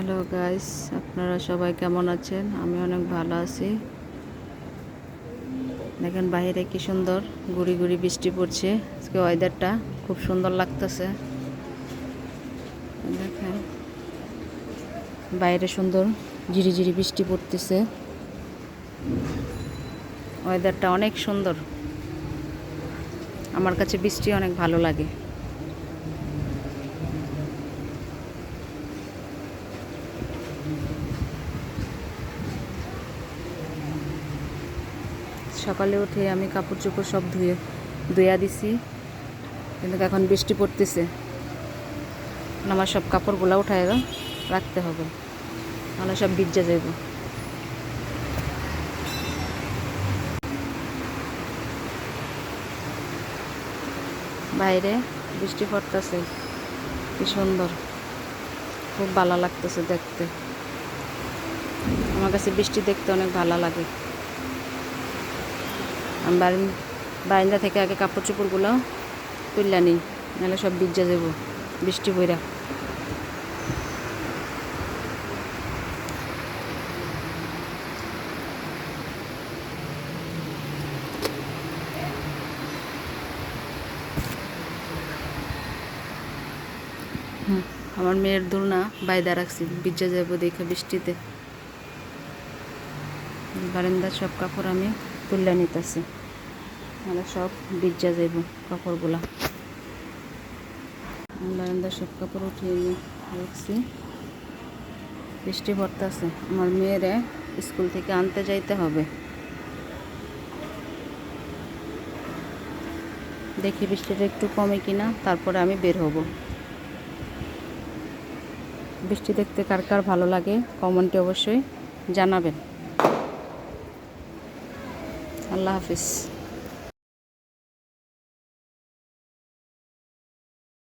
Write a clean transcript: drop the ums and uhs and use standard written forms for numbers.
Hello guys, আপনারা সবাই কেমন আছেন? আমি অনেক ভালো আছি। দেখেন বাইরে কি সুন্দর গুড়ি গুড়ি বৃষ্টি পড়ছে। আজকে ওয়েদারটা খুব সুন্দর লাগতেছে। দেখেন বাইরে সুন্দর ঝিরি ঝিরি বৃষ্টি পড়তেছে। ওয়েদারটা অনেক সুন্দর। আমার কাছে বৃষ্টি অনেক ভালো লাগে। সকালে উঠে আমি কাপড় চোপড় সব ধুয়া দিছি, কিন্তু এখন বৃষ্টি পড়তেছে। আমার সব কাপড়গুলো উঠায় রাখতে হবে, নাহলে সব ভিজে যাইব। বাইরে বৃষ্টি পড়তেছে, কি সুন্দর, খুব ভালো লাগতেছে দেখতে। আমার কাছে বৃষ্টি দেখতে অনেক ভালো লাগে। আমি বারান্দা থেকে আগে কাপড় চোপড়গুলো তুললা নিই, নাহলে সব ভিজে যাব বৃষ্টি পইরা। আমার মেয়ের দোলনা বাইদা রাখছি, ভিজে যাব দেখে বৃষ্টিতে। বারান্দার সব কাপড় আমি তুললা নিতেছি, নাহলে সব ভিজে যাব কাপড়গুলা। বারান্দার সব কাপড় উঠিয়ে নিয়ে রাখছি। বৃষ্টি পড়তেছে, আমার মেয়েরা স্কুল থেকে আনতে যাইতে হবে। দেখি বৃষ্টিটা একটু কমে কিনা, তারপরে আমি বের হব। বৃষ্টি দেখতে কার কার ভালো লাগে কমেন্টে অবশ্যই জানাবেন। আল্লাহ হাফিজ।